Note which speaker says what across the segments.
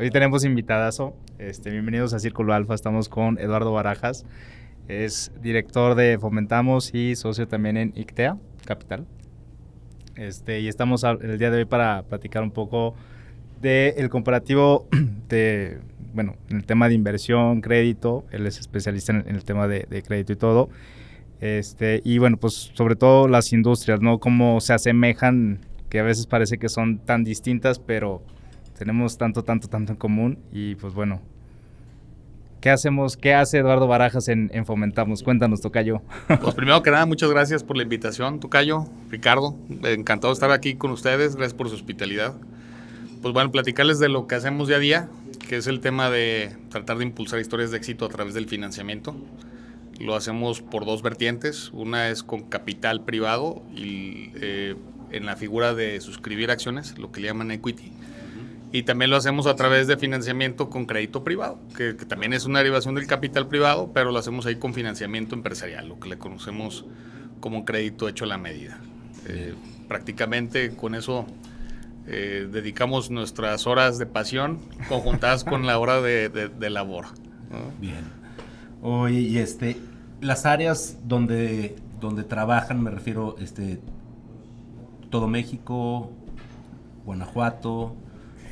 Speaker 1: Hoy tenemos invitadazo. Bienvenidos a Círculo Alfa. Estamos con Eduardo Barajas. Es director de Fomentamos y socio también en ICTEA Capital. Y estamos el día de hoy para platicar un poco del comparativo en el tema de inversión, crédito. Él es especialista en el tema de crédito y todo. Y bueno, pues sobre todo las industrias, ¿no? Cómo se asemejan, que a veces parece que son tan distintas, pero tenemos tanto en común. Y pues bueno, ¿qué hacemos? ¿Qué hace Eduardo Barajas en Fomentamos? Cuéntanos, tocayo.
Speaker 2: Pues primero que nada, muchas gracias por la invitación, tocayo, Ricardo. Encantado de estar aquí con ustedes, gracias por su hospitalidad. Pues bueno, platicarles de lo que hacemos día a día, que es el tema de tratar de impulsar historias de éxito a través del financiamiento. Lo hacemos por dos vertientes. Una es con capital privado y en la figura de suscribir acciones, lo que le llaman equity. Y también lo hacemos a través de financiamiento con crédito privado, que también es una derivación del capital privado, pero lo hacemos ahí con financiamiento empresarial, lo que le conocemos como crédito hecho a la medida. Prácticamente con eso dedicamos nuestras horas de pasión conjuntadas con la hora de labor, ¿no?
Speaker 3: Bien. Oye, y las áreas donde trabajan, me refiero, todo México, Guanajuato.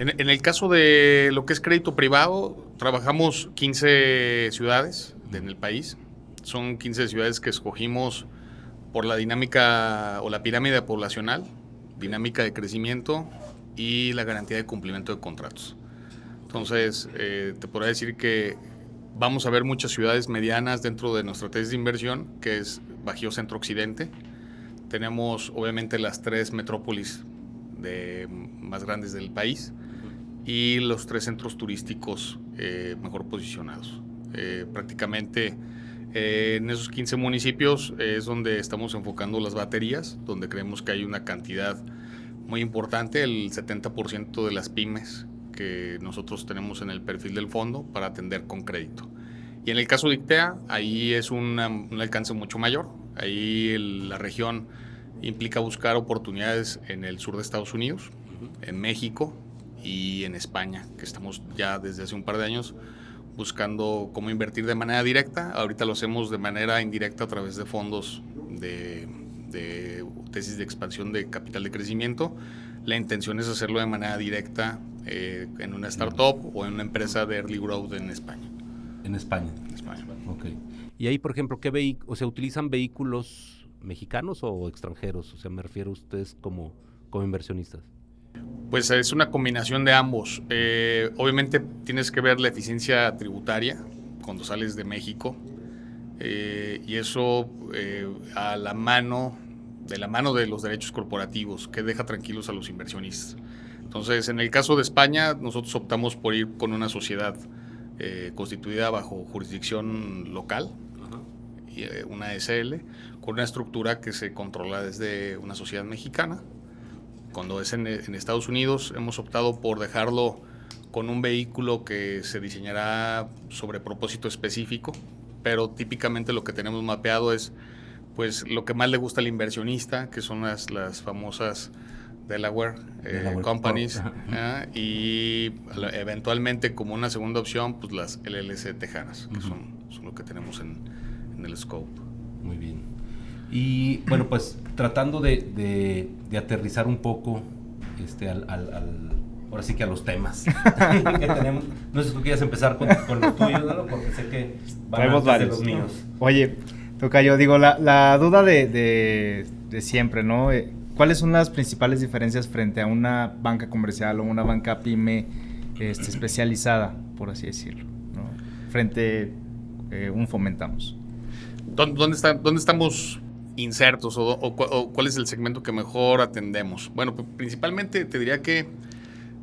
Speaker 2: En el caso de lo que es crédito privado, trabajamos 15 ciudades en el país. Son 15 ciudades que escogimos por la dinámica o la pirámide poblacional, dinámica de crecimiento y la garantía de cumplimiento de contratos. Entonces, te podría decir que vamos a ver muchas ciudades medianas dentro de nuestra tesis de inversión, que es Bajío Centro Occidente. Tenemos obviamente las 3 metrópolis más grandes del país y los 3 centros turísticos mejor posicionados. Prácticamente en esos 15 municipios es donde estamos enfocando las baterías, donde creemos que hay una cantidad muy importante, el 70% de las pymes que nosotros tenemos en el perfil del fondo para atender con crédito. Y en el caso de ICTEA, ahí es un alcance mucho mayor. Ahí la región implica buscar oportunidades en el sur de Estados Unidos, en México y en España, que estamos ya desde hace un par de años buscando cómo invertir de manera directa. Ahorita lo hacemos de manera indirecta a través de fondos de tesis de expansión de capital de crecimiento. La intención es hacerlo de manera directa en una startup o en una empresa de early growth en España.
Speaker 3: En España.
Speaker 2: En España.
Speaker 3: Ok. Y ahí, por ejemplo, ¿utilizan vehículos mexicanos o extranjeros? O sea, me refiero a ustedes como inversionistas.
Speaker 2: Pues es una combinación de ambos. Obviamente tienes que ver la eficiencia tributaria cuando sales de México y eso de la mano de los derechos corporativos, que deja tranquilos a los inversionistas. Entonces, en el caso de España, nosotros optamos por ir con una sociedad constituida bajo jurisdicción local, una SL, con una estructura que se controla desde una sociedad mexicana. Cuando es en Estados Unidos, hemos optado por dejarlo con un vehículo que se diseñará sobre propósito específico, pero típicamente lo que tenemos mapeado es pues lo que más le gusta al inversionista, que son las famosas Delaware companies, y eventualmente como una segunda opción, pues las LLC tejanas, que son lo que tenemos en el scope.
Speaker 3: Muy bien. Y bueno, pues tratando de aterrizar un poco ahora sí que a los temas que tenemos. No sé si tú quieres empezar con los tuyos, ¿no? Porque sé que van a ser los míos.
Speaker 1: Oye, tocayo, digo, la duda de siempre, ¿no? ¿Cuáles son las principales diferencias frente a una banca comercial o una banca pyme especializada, por así decirlo, ¿no? Frente a un Fomentamos.
Speaker 2: ¿Dónde estamos insertos o cuál es el segmento que mejor atendemos? Bueno, principalmente te diría que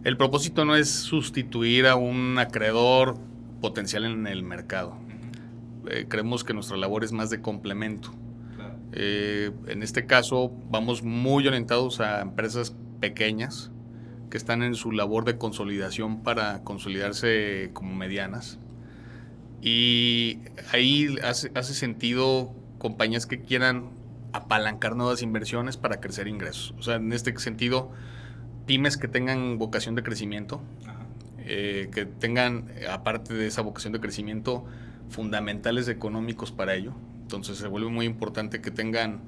Speaker 2: el propósito no es sustituir a un acreedor potencial en el mercado. Creemos que nuestra labor es más de complemento. Claro. En este caso vamos muy orientados a empresas pequeñas que están en su labor de consolidación para consolidarse como medianas. Y ahí hace sentido compañías que quieran apalancar nuevas inversiones para crecer ingresos. O sea, en este sentido, pymes que tengan vocación de crecimiento que tengan, aparte de esa vocación de crecimiento, fundamentales económicos para ello. Entonces se vuelve muy importante que tengan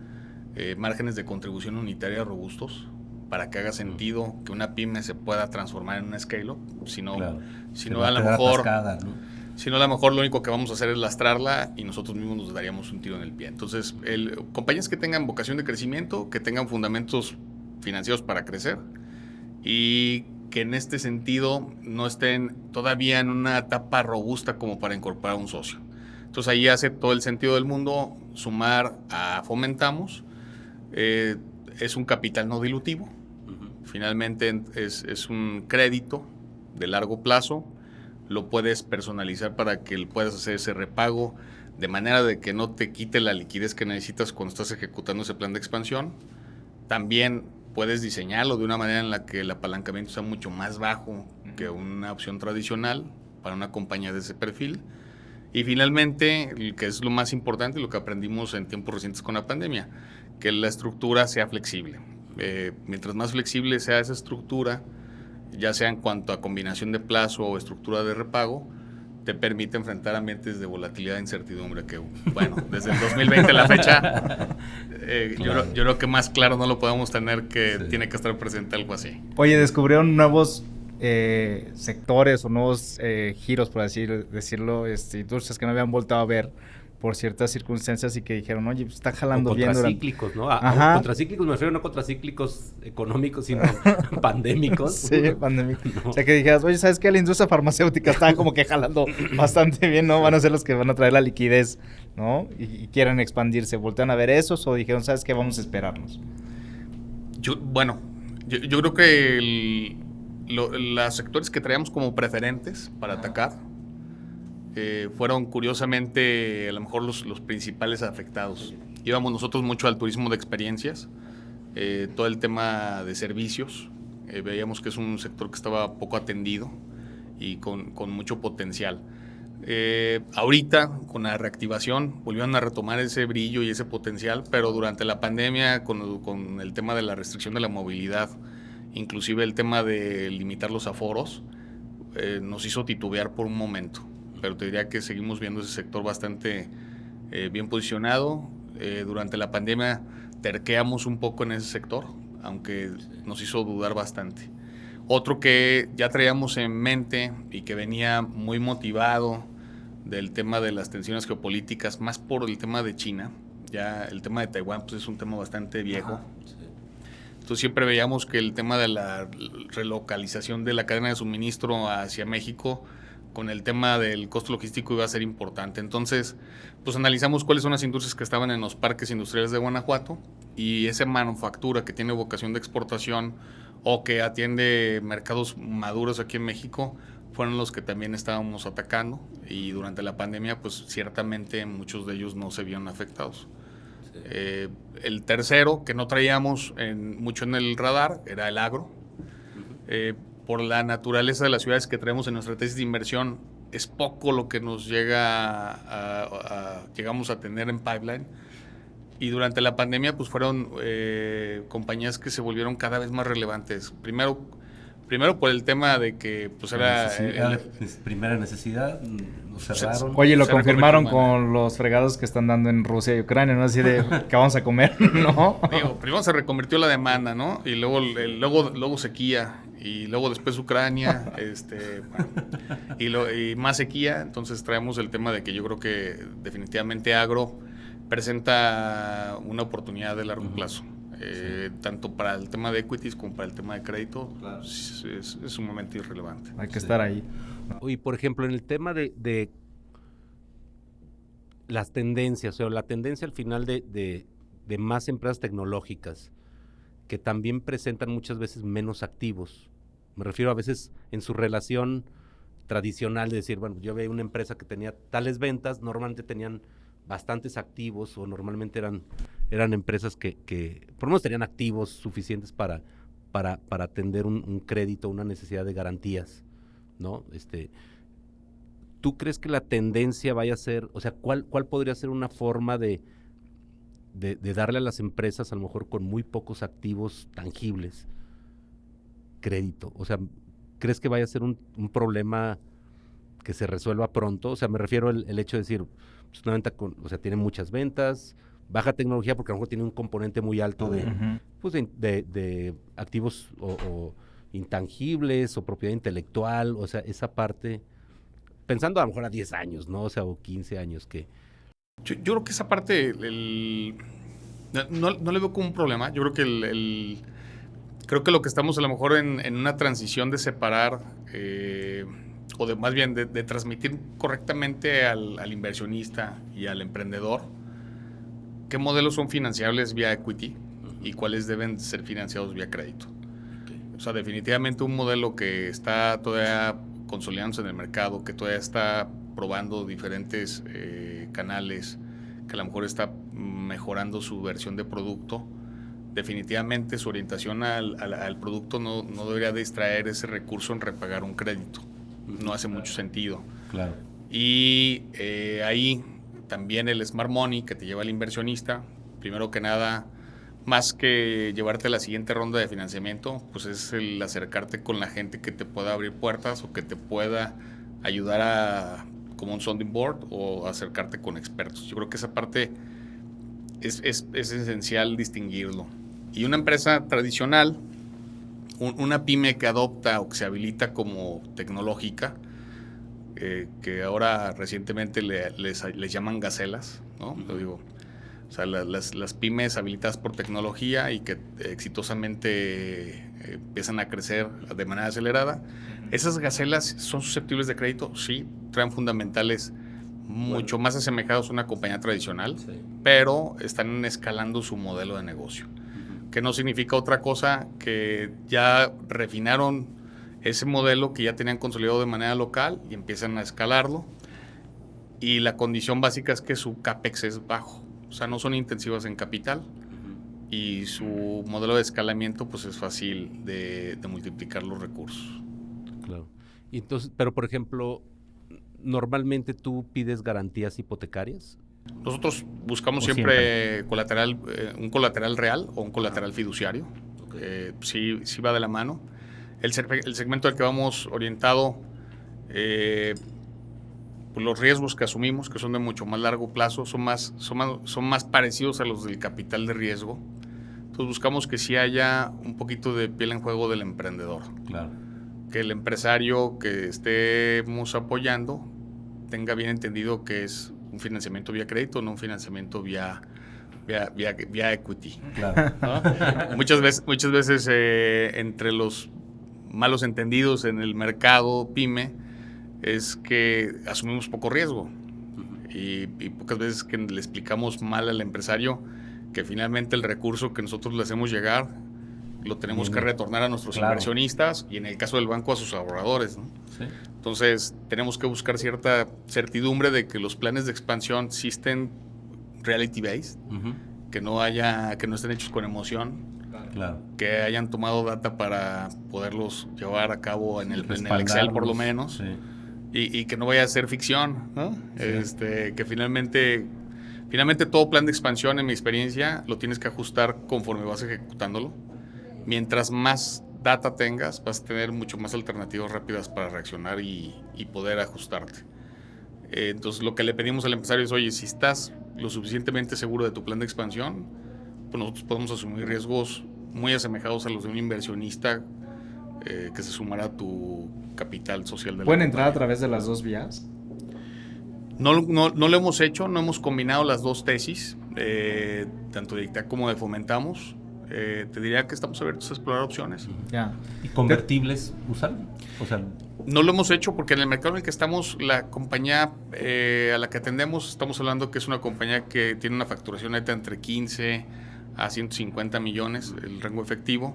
Speaker 2: márgenes de contribución unitaria robustos para que haga sentido que una pyme se pueda transformar en una scale-up. Si no,
Speaker 3: Claro.
Speaker 2: si no a lo mejor... Si no, a lo mejor lo único que vamos a hacer es lastrarla y nosotros mismos nos daríamos un tiro en el pie. Entonces, compañías que tengan vocación de crecimiento, que tengan fundamentos financieros para crecer y que en este sentido no estén todavía en una etapa robusta como para incorporar un socio. Entonces, ahí hace todo el sentido del mundo sumar a Fomentamos. Es un capital no dilutivo. Finalmente es un crédito de largo plazo. Lo puedes personalizar para que puedas hacer ese repago de manera de que no te quite la liquidez que necesitas cuando estás ejecutando ese plan de expansión. También puedes diseñarlo de una manera en la que el apalancamiento sea mucho más bajo que una opción tradicional para una compañía de ese perfil. Y finalmente, que es lo más importante, lo que aprendimos en tiempos recientes con la pandemia, que la estructura sea flexible. Mientras más flexible sea esa estructura, ya sea en cuanto a combinación de plazo o estructura de repago, te permite enfrentar ambientes de volatilidad e incertidumbre que, bueno, desde el 2020 a la fecha, claro. yo creo que más claro no lo podemos tener que tiene que estar presente algo así.
Speaker 1: Oye, descubrieron nuevos sectores o nuevos giros, por así decirlo, industrias que no habían vuelto a ver por ciertas circunstancias y que dijeron, oye, pues está jalando bien.
Speaker 3: Contracíclicos, ¿no? Contracíclicos me refiero no contracíclicos económicos, sino pandémicos.
Speaker 1: Sí, pandémicos. No. O sea, que dijeras, oye, ¿sabes qué? La industria farmacéutica está como que jalando bastante bien, ¿no? Van a ser los que van a traer la liquidez, ¿no? Y quieren expandirse. ¿Voltean a ver esos o dijeron, ¿sabes qué? Vamos a esperarnos?
Speaker 2: Yo creo que los sectores que traíamos como preferentes para atacar fueron curiosamente a lo mejor los principales afectados. Íbamos nosotros mucho al turismo de experiencias, todo el tema de servicios, veíamos que es un sector que estaba poco atendido y con mucho potencial. Ahorita con la reactivación volvieron a retomar ese brillo y ese potencial, pero durante la pandemia con el tema de la restricción de la movilidad, inclusive el tema de limitar los aforos, nos hizo titubear por un momento. Pero te diría que seguimos viendo ese sector bastante bien posicionado. Durante la pandemia terqueamos un poco en ese sector, aunque nos hizo dudar bastante. Otro que ya traíamos en mente y que venía muy motivado del tema de las tensiones geopolíticas, más por el tema de China. Ya el tema de Taiwán pues, es un tema bastante viejo. Ajá, sí. Entonces siempre veíamos que el tema de la relocalización de la cadena de suministro hacia México con el tema del costo logístico iba a ser importante. Entonces, pues analizamos cuáles son las industrias que estaban en los parques industriales de Guanajuato y esa manufactura que tiene vocación de exportación o que atiende mercados maduros aquí en México fueron los que también estábamos atacando y durante la pandemia, pues ciertamente muchos de ellos no se vieron afectados. Sí. El tercero, que no traíamos mucho en el radar, era el agro. Por la naturaleza de las ciudades que traemos en nuestra tesis de inversión, es poco lo que nos llegamos a tener en pipeline. Y durante la pandemia, pues fueron compañías que se volvieron cada vez más relevantes. Primero por el tema de que pues era...
Speaker 3: primera necesidad, nos cerraron.
Speaker 1: Oye, lo confirmaron con los fregados que están dando en Rusia y Ucrania, ¿no? Así de, ¿qué vamos a comer? ¿No?
Speaker 2: Digo, primero se reconvirtió la demanda, ¿no? Y luego sequía. Y luego después Ucrania, y más sequía. Entonces traemos el tema de que yo creo que definitivamente agro presenta una oportunidad de largo plazo. Tanto para el tema de equities como para el tema de crédito, claro. es sumamente irrelevante.
Speaker 1: Hay que estar ahí.
Speaker 3: Y por ejemplo, en el tema de las tendencias, o sea, la tendencia al final de más empresas tecnológicas que también presentan muchas veces menos activos. Me refiero a veces en su relación tradicional de decir, bueno, yo veía una empresa que tenía tales ventas, normalmente tenían bastantes activos o normalmente eran empresas que por lo menos tenían activos suficientes para atender un crédito, una necesidad de garantías, ¿no? ¿Tú crees que la tendencia vaya a ser, o sea, cuál podría ser una forma de darle a las empresas, a lo mejor con muy pocos activos tangibles, crédito? O sea, ¿crees que vaya a ser un problema que se resuelva pronto? O sea, me refiero el hecho de decir, pues una venta o sea, tiene muchas ventas, baja tecnología porque a lo mejor tiene un componente muy alto de, pues de activos o intangibles o propiedad intelectual, o sea, esa parte, pensando a lo mejor a 10 años, ¿no? O sea, o 15 años que...
Speaker 2: Yo creo que esa parte, no le veo como un problema. Yo creo que creo que lo que estamos a lo mejor en una transición de separar, o de más bien de transmitir correctamente al inversionista y al emprendedor qué modelos son financiables vía equity y cuáles deben ser financiados vía crédito. O sea, definitivamente un modelo que está todavía consolidándose en el mercado, que todavía está probando diferentes canales, que a lo mejor está mejorando su versión de producto, definitivamente su orientación al producto no debería distraer ese recurso en repagar un crédito. No hace mucho sentido.
Speaker 3: Claro.
Speaker 2: Y ahí también el smart money que te lleva el inversionista, primero que nada, más que llevarte a la siguiente ronda de financiamiento, pues es el acercarte con la gente que te pueda abrir puertas o que te pueda ayudar como un sounding board o acercarte con expertos. Yo creo que esa parte es esencial distinguirlo. Y una empresa tradicional, una pyme que adopta o que se habilita como tecnológica, que ahora recientemente les llaman gacelas, ¿no? Lo digo, o sea, las pymes habilitadas por tecnología y que exitosamente empiezan a crecer de manera acelerada. ¿Esas gacelas son susceptibles de crédito? Sí, traen fundamentales mucho más asemejados a una compañía tradicional, pero están escalando su modelo de negocio, que no significa otra cosa que ya refinaron ese modelo que ya tenían consolidado de manera local y empiezan a escalarlo, y la condición básica es que su CAPEX es bajo, o sea, no son intensivas en capital, y su modelo de escalamiento pues es fácil de multiplicar los recursos.
Speaker 3: Claro. Y entonces, pero por ejemplo, ¿normalmente tú pides garantías hipotecarias?
Speaker 2: Nosotros buscamos siempre colateral, un colateral real o un colateral fiduciario.
Speaker 3: Okay.
Speaker 2: Sí va de la mano. El segmento al que vamos orientado, pues los riesgos que asumimos, que son de mucho más largo plazo, son más parecidos a los del capital de riesgo. Entonces buscamos que sí haya un poquito de piel en juego del emprendedor.
Speaker 3: Claro.
Speaker 2: Que el empresario que estemos apoyando tenga bien entendido que es un financiamiento vía crédito, no un financiamiento vía equity.
Speaker 3: Claro.
Speaker 2: ¿No? Muchas veces entre los malos entendidos en el mercado pyme es que asumimos poco riesgo y pocas veces que le explicamos mal al empresario que finalmente el recurso que nosotros le hacemos llegar lo tenemos que retornar a nuestros inversionistas y en el caso del banco a sus ahorradores, ¿no? Sí. Entonces tenemos que buscar cierta certidumbre de que los planes de expansión sí estén reality based, que no estén hechos con emoción, que hayan tomado data para poderlos llevar a cabo en el Excel por lo menos, y que no vaya a ser ficción, ¿no? Que finalmente todo plan de expansión, en mi experiencia, lo tienes que ajustar conforme vas ejecutándolo. Mientras más data tengas, vas a tener mucho más alternativas rápidas para reaccionar y poder ajustarte. Entonces, lo que le pedimos al empresario es, oye, si estás lo suficientemente seguro de tu plan de expansión, pues nosotros podemos asumir riesgos muy asemejados a los de un inversionista que se sumará a tu capital social de la
Speaker 1: ¿Pueden entrar a través de las dos vías?
Speaker 2: No lo hemos hecho, no hemos combinado las dos tesis, tanto de ICTEA como de Fomentamos. Te diría que estamos abiertos a explorar opciones.
Speaker 3: Ya. ¿Y convertibles usan? O sea,
Speaker 2: no lo hemos hecho porque en el mercado en el que estamos, la compañía a la que atendemos, estamos hablando que es una compañía que tiene una facturación neta entre 15 a 150 millones, el rango efectivo.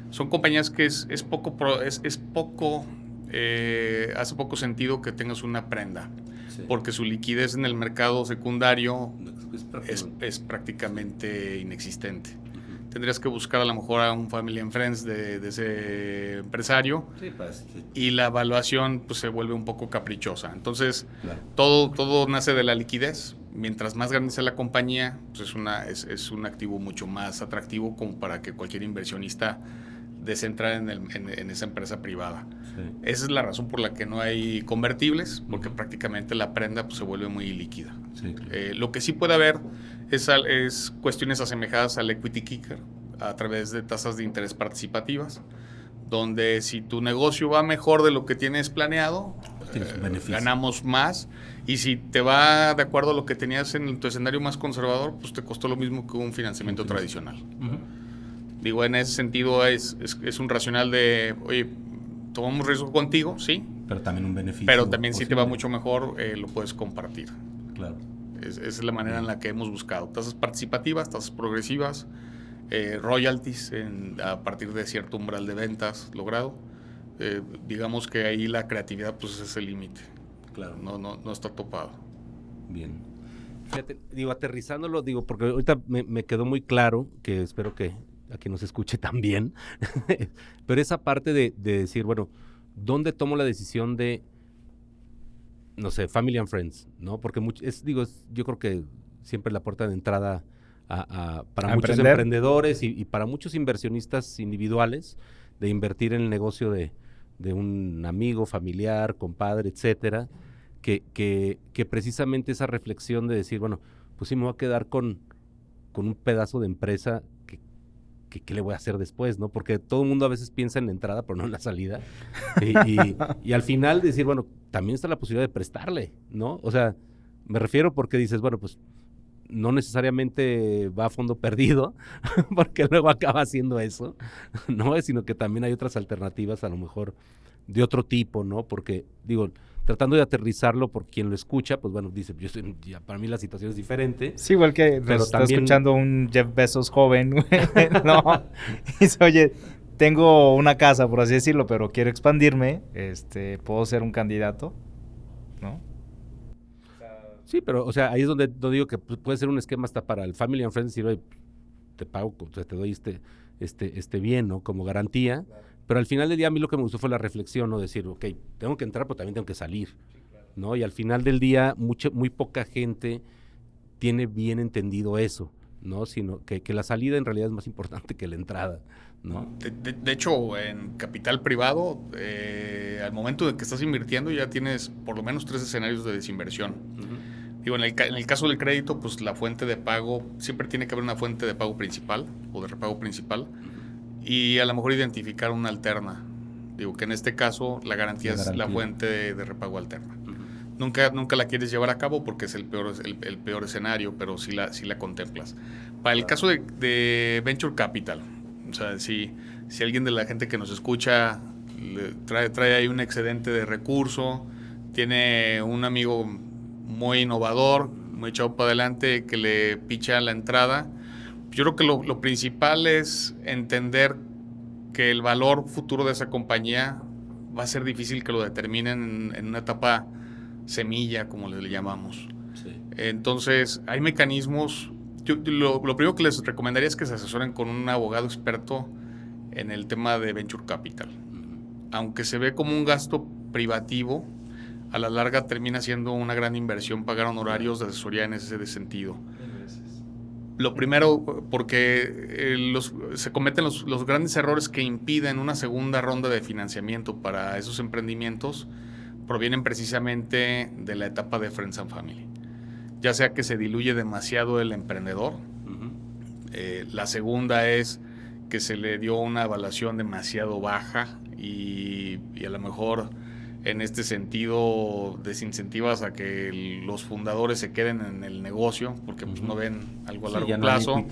Speaker 2: Son compañías que hace poco sentido que tengas una prenda, porque su liquidez en el mercado secundario es prácticamente inexistente. Tendrías que buscar a lo mejor a un family and friends de ese empresario, y la evaluación pues se vuelve un poco caprichosa. Entonces, todo nace de la liquidez. Mientras más grande sea la compañía, pues es un activo mucho más atractivo como para que cualquier inversionista de entrar en esa empresa privada.
Speaker 3: Sí.
Speaker 2: Esa es la razón por la que no hay convertibles, porque prácticamente la prenda pues, se vuelve muy líquida.
Speaker 3: Sí, claro.
Speaker 2: Lo que sí puede haber es cuestiones asemejadas al equity kicker a través de tasas de interés participativas, donde si tu negocio va mejor de lo que tienes planeado,
Speaker 3: Tienes un beneficio.
Speaker 2: ganamos más, y si te va de acuerdo a lo que tenías en tu escenario más conservador, pues te costó lo mismo que un financiamiento tradicional. Digo, en ese sentido es un racional de, oye, tomamos riesgo contigo, sí,
Speaker 3: Pero también un beneficio.
Speaker 2: pero también si te va
Speaker 3: posible.
Speaker 2: mucho mejor, lo puedes compartir.
Speaker 3: Claro.
Speaker 2: Esa es la manera en la que hemos buscado. Tasas participativas, tasas progresivas, royalties a partir de cierto umbral de ventas logrado. Digamos que ahí la creatividad pues es el límite.
Speaker 3: Claro.
Speaker 2: No está topado.
Speaker 3: Bien. Fíjate, digo, aterrizándolo, digo, porque ahorita me quedó muy claro, que espero que a quien nos escuche también, pero esa parte de decir, bueno, ¿dónde tomo la decisión de, no sé, Family and Friends, ¿no? Porque yo creo que siempre la puerta de entrada para muchos
Speaker 1: emprender.
Speaker 3: emprendedores y para muchos inversionistas individuales de invertir en el negocio de un amigo, familiar, compadre, etcétera, que precisamente esa reflexión de decir, bueno, pues sí me voy a quedar con un pedazo de empresa ¿qué le voy a hacer después, no? Porque todo el mundo a veces piensa en la entrada, pero no en la salida. Y al final decir, bueno, también está la posibilidad de prestarle, ¿no? O sea, me refiero porque dices, bueno, pues no necesariamente va a fondo perdido, porque luego acaba haciendo eso, ¿no? Sino que también hay otras alternativas a lo mejor de otro tipo, ¿no? Porque, digo, tratando de aterrizarlo por quien lo escucha, pues bueno, dice, para mí la situación es diferente.
Speaker 1: Sí, igual que
Speaker 3: pero
Speaker 1: está
Speaker 3: también
Speaker 1: escuchando un Jeff Bezos joven, güey, ¿no? Y dice, oye, tengo una casa, por así decirlo, pero quiero expandirme, ¿puedo ser un candidato? ¿No?
Speaker 3: Sí, pero, o sea, ahí es donde digo que puede ser un esquema hasta para el Family and Friends, decir, oye, te pago, o sea, te doy este bien, ¿no? Como garantía. Claro. Pero al final del día a mí lo que me gustó fue la reflexión, ¿no? Decir, ok, tengo que entrar, pero también tengo que salir, sí, claro, ¿no? Y al final del día muy poca gente tiene bien entendido eso, ¿no? Sino que la salida en realidad es más importante que la entrada, ¿no?
Speaker 2: De hecho, en capital privado, al momento de que estás invirtiendo ya tienes por lo menos 3 escenarios de desinversión. Digo, en el caso del crédito, pues la fuente de pago, siempre tiene que haber una fuente de pago principal o de repago principal, y a lo mejor identificar una alterna. Digo que en este caso la garantía es la fuente de repago alterna. Nunca la quieres llevar a cabo porque es el peor escenario, pero sí la contemplas. Para el caso de Venture Capital, o sea, si alguien de la gente que nos escucha trae ahí un excedente de recurso, tiene un amigo muy innovador, muy echado para adelante, que le picha la entrada, yo creo que lo principal es entender que el valor futuro de esa compañía va a ser difícil que lo determinen en una etapa semilla, como le llamamos. Sí. Entonces, hay mecanismos. Lo primero que les recomendaría es que se asesoren con un abogado experto en el tema de Venture Capital. Aunque se ve como un gasto privativo, a la larga termina siendo una gran inversión pagar honorarios de asesoría en ese sentido. Lo primero, porque se cometen los grandes errores que impiden una segunda ronda de financiamiento para esos emprendimientos, provienen precisamente de la etapa de Friends and Family. Ya sea que se diluye demasiado el emprendedor, la segunda es que se le dio una evaluación demasiado baja y a lo mejor en este sentido desincentivas a que los fundadores se queden en el negocio porque pues, no ven algo a largo plazo.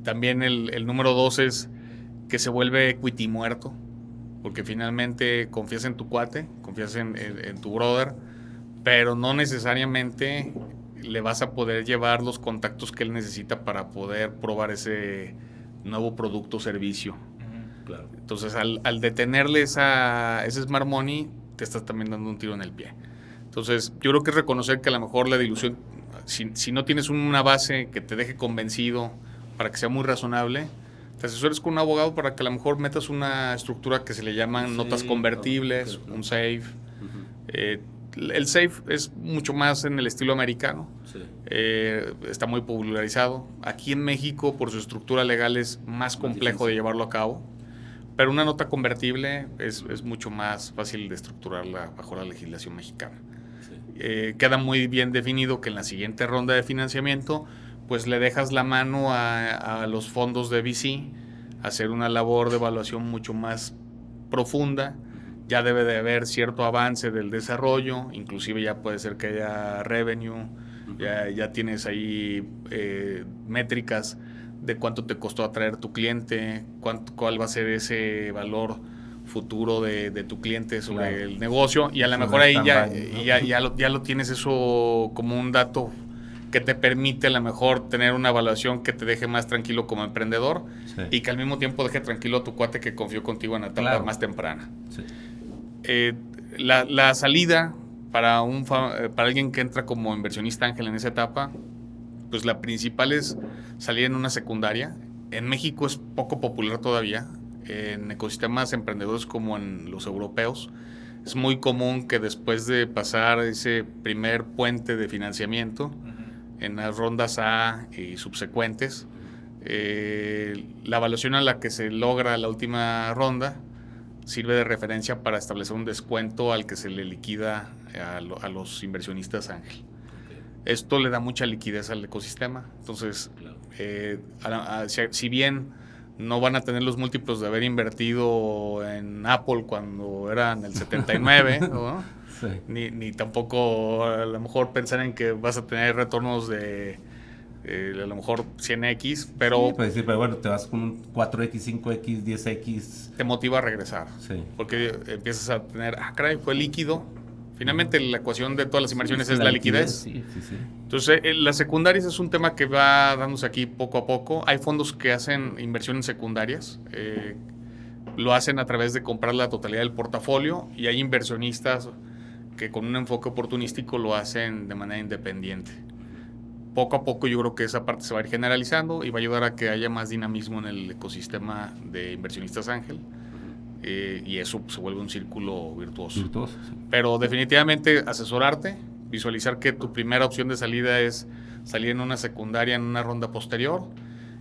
Speaker 2: También el número 2 es que se vuelve equity muerto, porque finalmente confías en tu cuate, confías en tu brother, pero no necesariamente le vas a poder llevar los contactos que él necesita para poder probar ese nuevo producto o servicio. Claro. Entonces, al detenerle ese smart money, te estás también dando un tiro en el pie. Entonces, yo creo que es reconocer que a lo mejor la dilución, si no tienes una base que te deje convencido para que sea muy razonable, te asesores con un abogado para que a lo mejor metas una estructura que se le llaman notas convertibles, un SAFE. El safe es mucho más en el estilo americano.
Speaker 3: Sí.
Speaker 2: Está muy popularizado. Aquí en México, por su estructura legal, es más complejo de llevarlo a cabo. Pero una nota convertible es mucho más fácil de estructurarla bajo la legislación mexicana. Sí. Queda muy bien definido que en la siguiente ronda de financiamiento, pues le dejas la mano a los fondos de VC, hacer una labor de evaluación mucho más profunda. Ya debe de haber cierto avance del desarrollo, inclusive ya puede ser que haya revenue, ya tienes ahí métricas de cuánto te costó atraer tu cliente, cuál va a ser ese valor futuro de tu cliente sobre el negocio, y a lo mejor ahí ya lo tienes eso como un dato que te permite a lo mejor tener una evaluación que te deje más tranquilo como emprendedor, sí, y que al mismo tiempo deje tranquilo a tu cuate que confió contigo en la etapa más temprana. Sí. La salida para alguien que entra como inversionista ángel en esa etapa, pues la principal es salir en una secundaria. En México es poco popular todavía. En ecosistemas emprendedores como en los europeos, es muy común que después de pasar ese primer puente de financiamiento, en las rondas A y subsecuentes, la evaluación a la que se logra la última ronda sirve de referencia para establecer un descuento al que se le liquida a los inversionistas ángel. Esto le da mucha liquidez al ecosistema. Entonces, si bien no van a tener los múltiplos de haber invertido en Apple cuando eran el 79, ¿no? Sí. Ni tampoco a lo mejor pensar en que vas a tener retornos de a lo mejor 100x, pero...
Speaker 3: Sí, pues decir, pero bueno, te vas con un 4x, 5x, 10x...
Speaker 2: Te motiva a regresar. Sí. Porque empiezas a tener, caray, fue líquido. Finalmente la ecuación de todas las inversiones es la liquidez. Sí. Entonces, las secundarias es un tema que va dándose aquí poco a poco. Hay fondos que hacen inversiones secundarias. Lo hacen a través de comprar la totalidad del portafolio, y hay inversionistas que con un enfoque oportunístico lo hacen de manera independiente. Poco a poco yo creo que esa parte se va a ir generalizando y va a ayudar a que haya más dinamismo en el ecosistema de inversionistas ángel. Y eso se vuelve un círculo virtuoso. Sí. Pero definitivamente asesorarte, visualizar que tu primera opción de salida es salir en una secundaria, en una ronda posterior,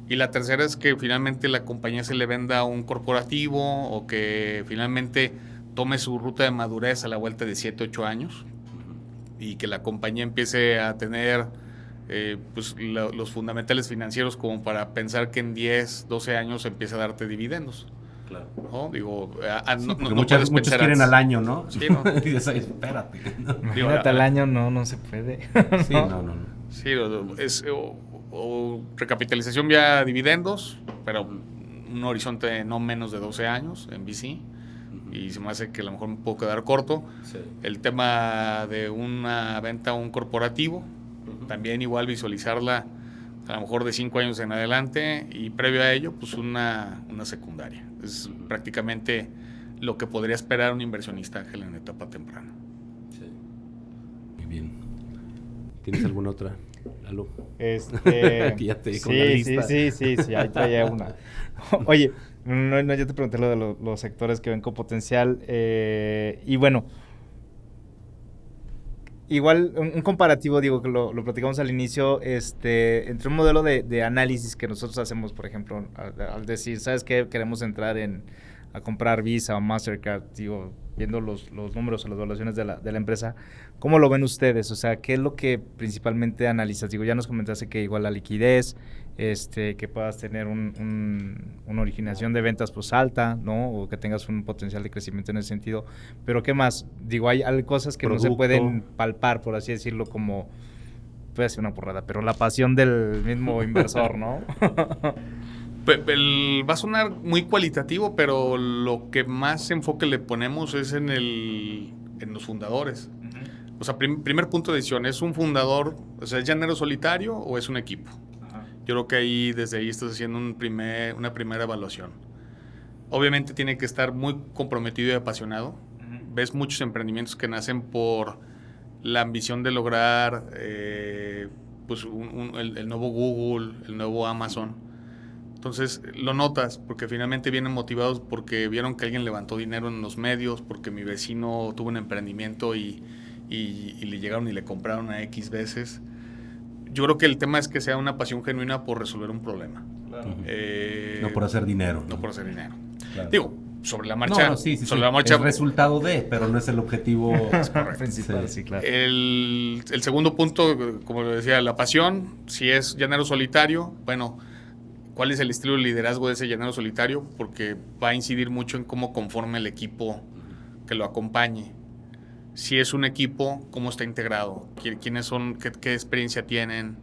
Speaker 2: y la tercera es que finalmente la compañía se le venda a un corporativo, o que finalmente tome su ruta de madurez a la vuelta de 7, 8 años, y que la compañía empiece a tener los fundamentales financieros como para pensar que en 10, 12 años empieza a darte dividendos. Claro. ¿No? Digo,
Speaker 3: muchos quieren al año, ¿no?
Speaker 2: Sí, ¿no?
Speaker 3: Y dices, espérate.
Speaker 1: Imagínate al año, no se puede.
Speaker 3: Sí, no.
Speaker 2: Sí, es o recapitalización vía dividendos, pero un horizonte no menos de 12 años en VC, y se me hace que a lo mejor me puedo quedar corto. Sí. El tema de una venta a un corporativo, también igual visualizarla a lo mejor de 5 años en adelante, y previo a ello, pues una secundaria. Es prácticamente lo que podría esperar un inversionista ángel en etapa temprana.
Speaker 3: Sí. Muy bien. ¿Tienes alguna otra, Lalo?
Speaker 1: Que ya te con la lista. Sí, ahí traía una. Oye, yo te pregunté lo de los sectores que ven con potencial, y bueno, igual un comparativo, digo, que lo platicamos al inicio, entre un modelo de análisis que nosotros hacemos, por ejemplo, al decir, ¿sabes qué? Queremos entrar a comprar Visa o Mastercard, digo, viendo los números o las evaluaciones de la empresa, ¿cómo lo ven ustedes? O sea, ¿qué es lo que principalmente analizas? Digo, ya nos comentaste que igual la liquidez, que puedas tener una originación de ventas pues alta, ¿no? O que tengas un potencial de crecimiento en ese sentido. Pero ¿qué más? Digo, hay cosas que
Speaker 3: Producto.
Speaker 1: No se pueden palpar, por así decirlo, como, puede ser una porrada, pero la pasión del mismo inversor, ¿no?
Speaker 2: Va a sonar muy cualitativo, pero lo que más enfoque le ponemos es en los fundadores. O sea, primer punto de decisión, ¿es un fundador, o sea, es llanero solitario o es un equipo? Yo creo que desde ahí estás haciendo una primera evaluación. Obviamente tiene que estar muy comprometido y apasionado. Ves muchos emprendimientos que nacen por la ambición de lograr pues el nuevo Google, el nuevo Amazon. Entonces lo notas porque finalmente vienen motivados porque vieron que alguien levantó dinero en los medios, porque mi vecino tuvo un emprendimiento y y le llegaron y le compraron a X veces. Yo creo que el tema es que sea una pasión genuina por resolver un problema.
Speaker 4: Claro. No por hacer dinero.
Speaker 2: No por hacer dinero.
Speaker 4: Claro.
Speaker 2: Digo, sobre la marcha.
Speaker 4: Sí.
Speaker 2: La marcha,
Speaker 4: es resultado de, pero no es el objetivo
Speaker 1: principal. Sí, claro.
Speaker 2: El segundo punto, como lo decía, la pasión. Si es llanero solitario, bueno, ¿cuál es el estilo de liderazgo de ese llanero solitario? Porque va a incidir mucho en cómo conforme el equipo que lo acompañe. Si es un equipo, cómo está integrado, quiénes son, qué experiencia tienen,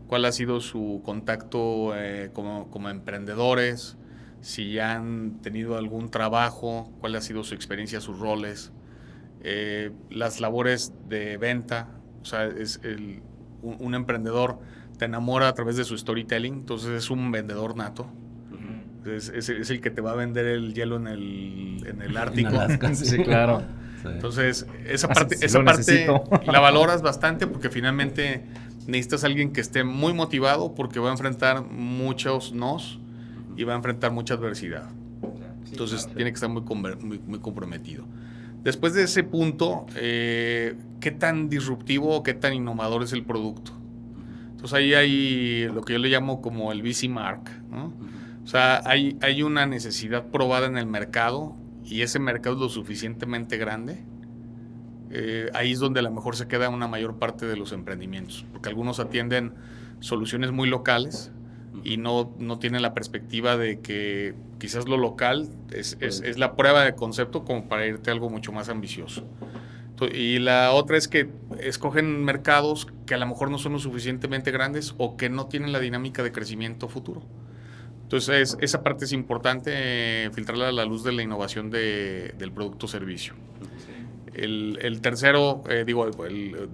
Speaker 2: cuál ha sido su contacto como emprendedores, si ya han tenido algún trabajo, cuál ha sido su experiencia, sus roles, las labores de venta. O sea, un emprendedor te enamora a través de su storytelling, entonces es un vendedor nato. Es el que te va a vender el hielo en el Ártico.
Speaker 4: En Alaska,
Speaker 1: sí, claro.
Speaker 2: Entonces, esa
Speaker 1: Sí,
Speaker 2: parte la valoras bastante porque finalmente necesitas a alguien que esté muy motivado porque va a enfrentar muchos nos y va a enfrentar mucha adversidad. Entonces, tiene que estar muy comprometido. Después de ese punto, ¿qué tan disruptivo o qué tan innovador es el producto? Entonces, ahí hay lo que yo le llamo como el VC Mark, ¿no? O sea, hay una necesidad probada en el mercado y ese mercado es lo suficientemente grande, ahí es donde a lo mejor se queda una mayor parte de los emprendimientos, porque algunos atienden soluciones muy locales y no tienen la perspectiva de que quizás lo local es la prueba de concepto como para irte a algo mucho más ambicioso. Y la otra es que escogen mercados que a lo mejor no son lo suficientemente grandes o que no tienen la dinámica de crecimiento futuro. Entonces, esa parte es importante, filtrarla a la luz de la innovación del producto o servicio. El tercero,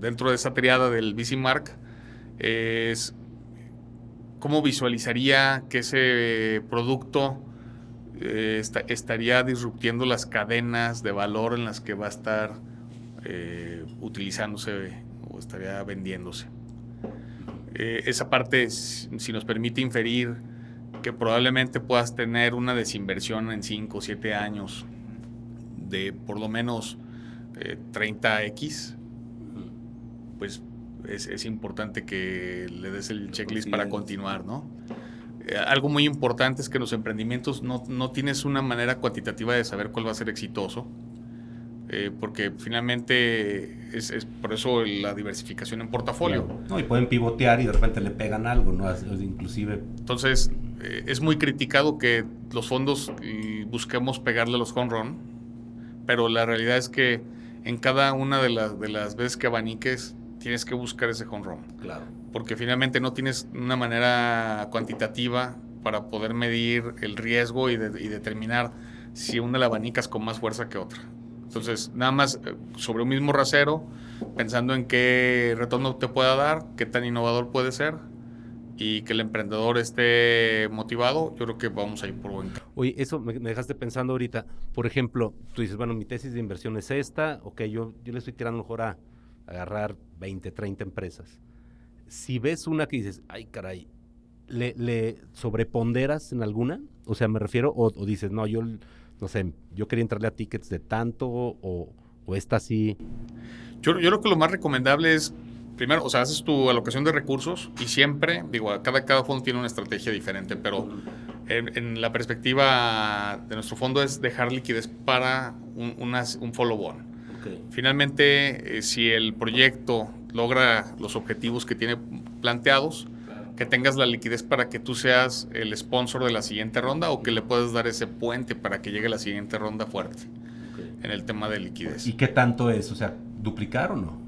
Speaker 2: dentro de esa triada del VC Mark, es cómo visualizaría que ese producto estaría disruptiendo las cadenas de valor en las que va a estar utilizándose o estaría vendiéndose. Esa parte, si nos permite inferir que probablemente puedas tener una desinversión en 5 o 7 años de por lo menos 30x, pues es importante que le des el checklist para continuar, ¿no? Algo muy importante es que en los emprendimientos no tienes una manera cuantitativa de saber cuál va a ser exitoso, porque finalmente es por eso la diversificación en portafolio.
Speaker 4: Claro. No, y pueden pivotear y de repente le pegan algo, ¿no? Inclusive.
Speaker 2: Entonces, es muy criticado que los fondos busquemos pegarle a los home run, pero la realidad es que en cada una de las veces que abaniques tienes que buscar ese home run.
Speaker 4: Claro.
Speaker 2: Porque finalmente no tienes una manera cuantitativa para poder medir el riesgo y determinar si una la abanicas con más fuerza que otra. Entonces, nada más sobre un mismo rasero, pensando en qué retorno te pueda dar, qué tan innovador puede ser y que el emprendedor esté motivado, yo creo que vamos a ir por buen camino.
Speaker 3: Oye, eso me dejaste pensando ahorita. Por ejemplo, tú dices, bueno, mi tesis de inversión es esta, ok, yo le estoy tirando mejor a agarrar 20, 30 empresas. Si ves una que dices, ay caray, ¿le sobreponderas en alguna? O sea, me refiero, o dices, no, yo quería entrarle a tickets de tanto, o esta sí.
Speaker 2: Yo creo que lo más recomendable es, primero, o sea, haces tu alocación de recursos y siempre, cada fondo tiene una estrategia diferente, pero en la perspectiva de nuestro fondo es dejar liquidez para un follow-on. Okay. Finalmente, si el proyecto logra los objetivos que tiene planteados, claro, que tengas la liquidez para que tú seas el sponsor de la siguiente ronda o que le puedas dar ese puente para que llegue la siguiente ronda fuerte, okay, en el tema de liquidez.
Speaker 4: ¿Y qué tanto es? O sea, ¿duplicar o no?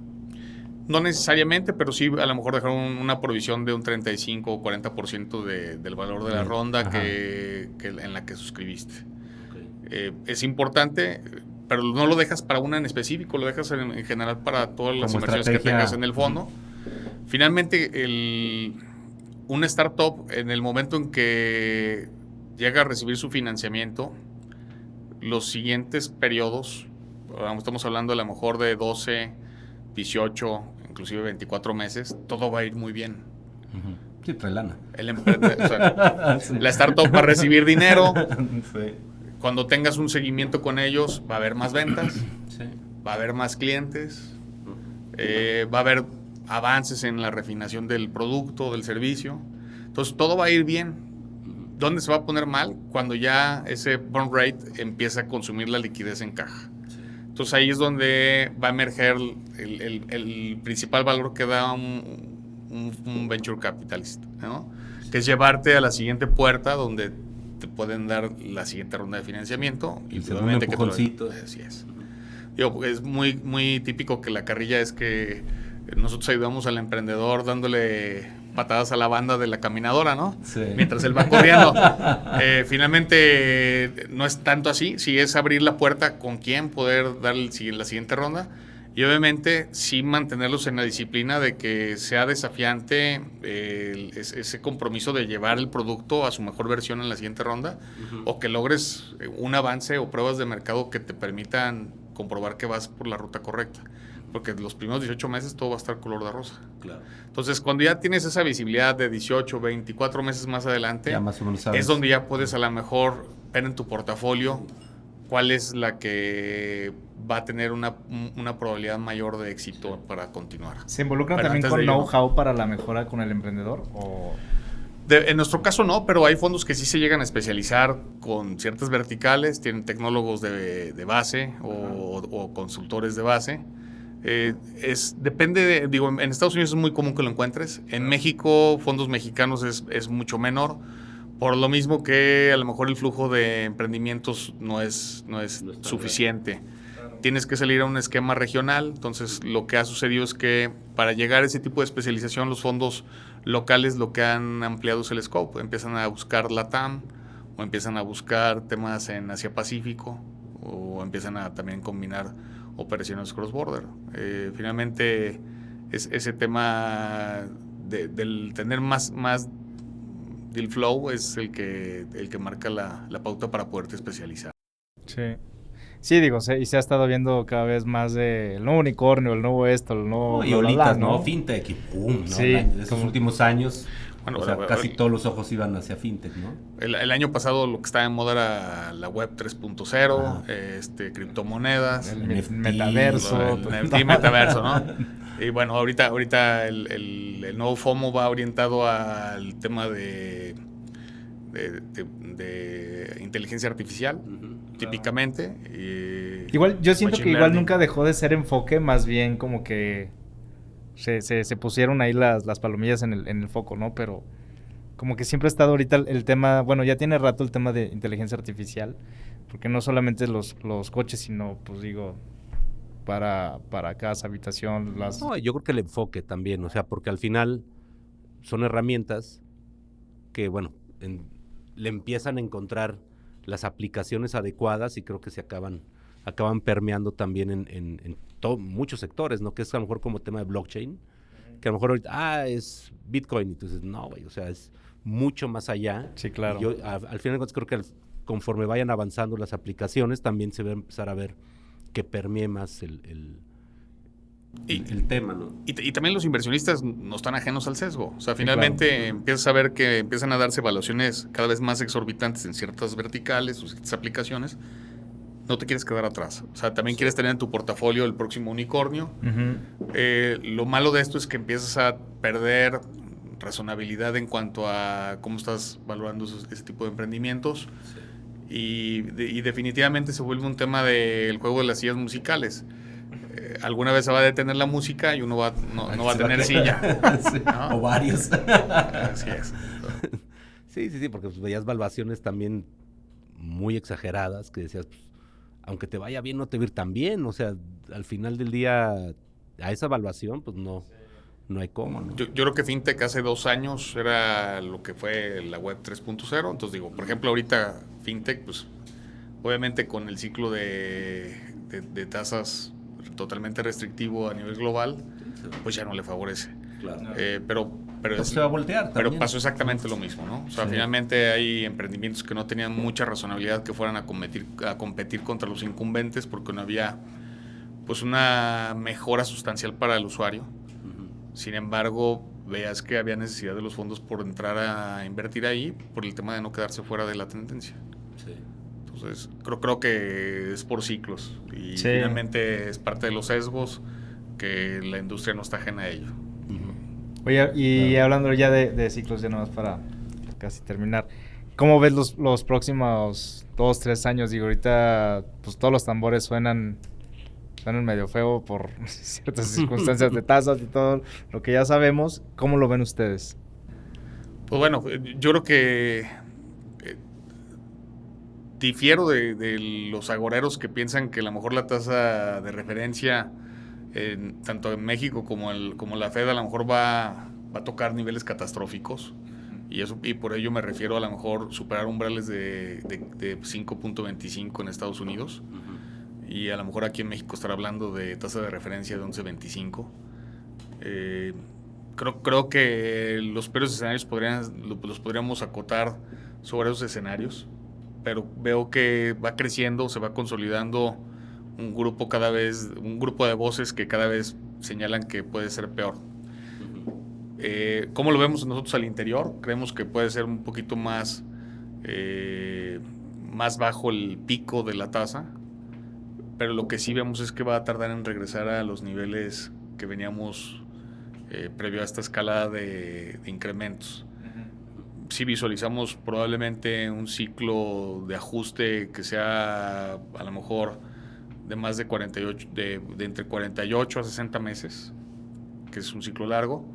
Speaker 2: No necesariamente, pero sí a lo mejor dejar una provisión de un 35 o 40% del valor de la ronda que en la que suscribiste. Okay. Es importante, pero no lo dejas para una en específico, lo dejas en general para todas las inversiones que tengas en el fondo. Finalmente, una startup, en el momento en que llega a recibir su financiamiento, los siguientes periodos, estamos hablando a lo mejor de 12, 18, inclusive 24 meses, todo va a ir muy bien.
Speaker 4: Sí, trae lana.
Speaker 2: Sí. La startup va a recibir dinero.
Speaker 4: Sí.
Speaker 2: Cuando tengas un seguimiento con ellos, va a haber más ventas,
Speaker 4: sí,
Speaker 2: va a haber más clientes, va a haber avances en la refinación del producto, del servicio. Entonces, todo va a ir bien. ¿Dónde se va a poner mal? Cuando ya ese burn rate empieza a consumir la liquidez en caja. Entonces, ahí es donde va a emerger el principal valor que da un venture capitalist, ¿no? Que es llevarte a la siguiente puerta donde te pueden dar la siguiente ronda de financiamiento.
Speaker 4: Y
Speaker 2: pues,
Speaker 4: obviamente que
Speaker 2: así es. Digo, es muy típico que la carrilla es que nosotros ayudamos al emprendedor dándole patadas a la banda de la caminadora, ¿no?
Speaker 4: Sí.
Speaker 2: Mientras él va corriendo. Finalmente no es tanto así, sí es abrir la puerta con quién poder dar la siguiente ronda y obviamente sí mantenerlos en la disciplina de que sea desafiante ese compromiso de llevar el producto a su mejor versión en la siguiente ronda o que logres un avance o pruebas de mercado que te permitan comprobar que vas por la ruta correcta. Porque los primeros 18 meses todo va a estar color de rosa.
Speaker 4: Claro.
Speaker 2: Entonces, cuando ya tienes esa visibilidad de 18, 24 meses más adelante,
Speaker 4: Ya más o menos sabes.
Speaker 2: es donde ya puedes a lo mejor ver en tu portafolio cuál es la que va a tener una probabilidad mayor de éxito para continuar.
Speaker 1: ¿Se involucran
Speaker 2: Pero
Speaker 1: también
Speaker 2: antes
Speaker 1: con
Speaker 2: de ello,
Speaker 1: know-how para la mejora con el emprendedor? ¿O?
Speaker 2: En nuestro caso no, pero hay fondos que sí se llegan a especializar con ciertas verticales, tienen tecnólogos de base o consultores de base. Depende en Estados Unidos es muy común que lo encuentres. En México, fondos mexicanos es mucho menor. Por lo mismo que a lo mejor el flujo de emprendimientos no es suficiente. Tienes que salir a un esquema regional. Entonces, lo que ha sucedido es que para llegar a ese tipo de especialización, los fondos locales lo que han ampliado es el scope. Empiezan a buscar LATAM o empiezan a buscar temas en Asia-Pacífico o empiezan a también combinar operaciones cross-border. Finalmente, ese tema del tener más deal flow es el que marca la pauta para poderte especializar.
Speaker 1: Sí. Sí, digo, y se ha estado viendo cada vez más de el nuevo unicornio, el nuevo esto, el nuevo...
Speaker 4: y ahorita, ¿no? Fintech y pum, ¿no?
Speaker 1: Sí.
Speaker 4: Estos últimos años,
Speaker 2: Bueno,
Speaker 4: o sea, casi todos los ojos iban hacia fintech, ¿no?
Speaker 2: El año pasado lo que estaba en moda era la web 3.0, criptomonedas,
Speaker 1: el
Speaker 4: NFT,
Speaker 1: metaverso.
Speaker 2: el NFT metaverso, ¿no? Y bueno, ahorita el nuevo FOMO va orientado al tema de inteligencia artificial, típicamente.
Speaker 1: Igual, yo siento
Speaker 2: Machine
Speaker 1: que igual
Speaker 2: learning.
Speaker 1: nunca dejó de ser enfoque, más bien como que se pusieron ahí las palomillas en el foco, ¿no? Pero como que siempre ha estado ahorita el tema, bueno, ya tiene rato el tema de inteligencia artificial, porque no solamente los coches, sino, pues digo, para casa, habitación,
Speaker 3: No, yo creo que el enfoque también, o sea, porque al final son herramientas que, bueno, le empiezan a encontrar las aplicaciones adecuadas y creo que se acaban permeando también en muchos sectores, ¿no? Que es a lo mejor como tema de blockchain, que a lo mejor ahorita, es Bitcoin, y entonces, no, güey, o sea, es mucho más allá.
Speaker 1: Sí, claro.
Speaker 3: Y yo, al final de cuentas, creo que conforme vayan avanzando las aplicaciones, también se va a empezar a ver que permee más el tema, ¿no?
Speaker 2: Y también los inversionistas no están ajenos al sesgo. O sea, finalmente empiezas a ver que empiezan a darse evaluaciones cada vez más exorbitantes en ciertas verticales o ciertas aplicaciones. No te quieres quedar atrás. O sea, también quieres tener en tu portafolio el próximo unicornio. Lo malo de esto es que empiezas a perder razonabilidad en cuanto a cómo estás valorando ese tipo de emprendimientos. Y definitivamente se vuelve un tema del juego de las sillas musicales. Alguna vez se va a detener la música y uno no va a tener silla.
Speaker 4: Sí,
Speaker 2: ¿no?
Speaker 4: o varios.
Speaker 2: Así es.
Speaker 3: Sí, porque pues, veías valuaciones también muy exageradas que decías, pues, aunque te vaya bien, no te va a ir tan bien. O sea, al final del día, a esa evaluación, pues no hay cómo, ¿no?
Speaker 2: Yo creo que FinTech hace 2 años era lo que fue la web 3.0. Entonces digo, por ejemplo, ahorita FinTech, pues obviamente con el ciclo de tasas totalmente restrictivo a nivel global, pues ya no le favorece.
Speaker 4: Claro.
Speaker 2: Pero
Speaker 4: se va a voltear también.
Speaker 2: Pero pasó exactamente lo mismo, ¿no? O sea, finalmente hay emprendimientos que no tenían mucha razonabilidad que fueran a competir contra los incumbentes porque no había pues una mejora sustancial para el usuario. Sin embargo, veas que había necesidad de los fondos por entrar a invertir ahí por el tema de no quedarse fuera de la tendencia.
Speaker 4: Sí.
Speaker 2: Entonces, creo que es por ciclos y finalmente es parte de los sesgos. que la industria no está ajena a ello.
Speaker 1: Oye, y hablando ya de ciclos, ya nomás para casi terminar, ¿cómo ves los próximos 2, 3 años? Digo, ahorita pues todos los tambores suenan medio feo por ciertas circunstancias de tasas y todo lo que ya sabemos. ¿Cómo lo ven ustedes?
Speaker 2: Pues bueno, yo creo que difiero de los agoreros que piensan que a lo mejor la tasa de referencia, tanto en México como la Fed, a lo mejor va a tocar niveles catastróficos. Y por ello me refiero a lo mejor superar umbrales de 5.25 en Estados Unidos. Y a lo mejor aquí en México estar hablando de tasa de referencia de 11.25. Creo que los peores escenarios los podríamos acotar sobre esos escenarios, pero veo que va creciendo, se va consolidando un grupo de voces que cada vez señalan que puede ser peor. ¿Cómo lo vemos nosotros al interior? Creemos que puede ser un poquito más bajo el pico de la tasa, pero lo que sí vemos es que va a tardar en regresar a los niveles que veníamos previo a esta escalada de incrementos. Sí visualizamos probablemente un ciclo de ajuste que sea a lo mejor de más de 48, de entre 48 a 60 meses, que es un ciclo largo.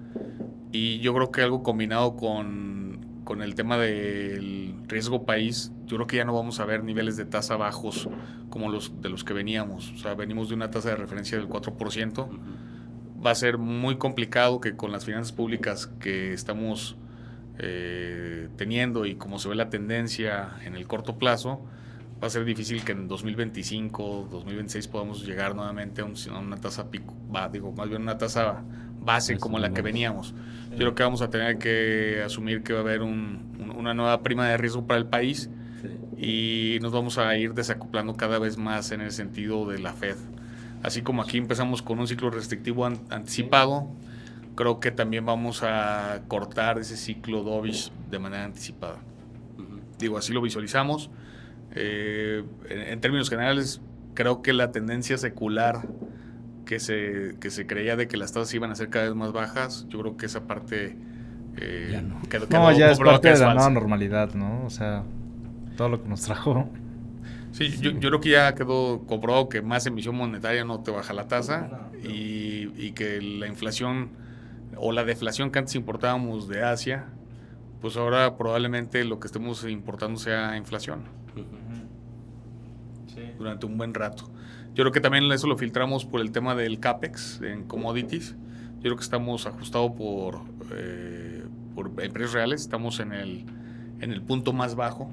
Speaker 2: Y yo creo que algo combinado con el tema del riesgo país, yo creo que ya no vamos a ver niveles de tasa bajos como los que veníamos. O sea, venimos de una tasa de referencia del 4%. Va a ser muy complicado que con las finanzas públicas que estamos teniendo y como se ve la tendencia en el corto plazo, va a ser difícil que en 2025, 2026 podamos llegar nuevamente a una tasa pico, más bien una tasa base como la que veníamos. Yo creo que vamos a tener que asumir que va a haber una nueva prima de riesgo para el país y nos vamos a ir desacoplando cada vez más en el sentido de la Fed. Así como aquí empezamos con un ciclo restrictivo anticipado, creo que también vamos a cortar ese ciclo dovish de manera anticipada. Así lo visualizamos. En términos generales, creo que la tendencia secular que se creía de que las tasas iban a ser cada vez más bajas, yo creo que esa parte
Speaker 1: ya no. Ya es parte de la nueva normalidad, ¿no? O sea, todo lo que nos trajo.
Speaker 2: Sí, yo creo que ya quedó comprobado que más emisión monetaria no te baja la tasa y que la inflación o la deflación que antes importábamos de Asia, pues ahora probablemente lo que estemos importando sea inflación durante un buen rato. Yo creo que también eso lo filtramos por el tema del CAPEX en commodities. Yo creo que estamos ajustados en precios reales, estamos en el punto más bajo,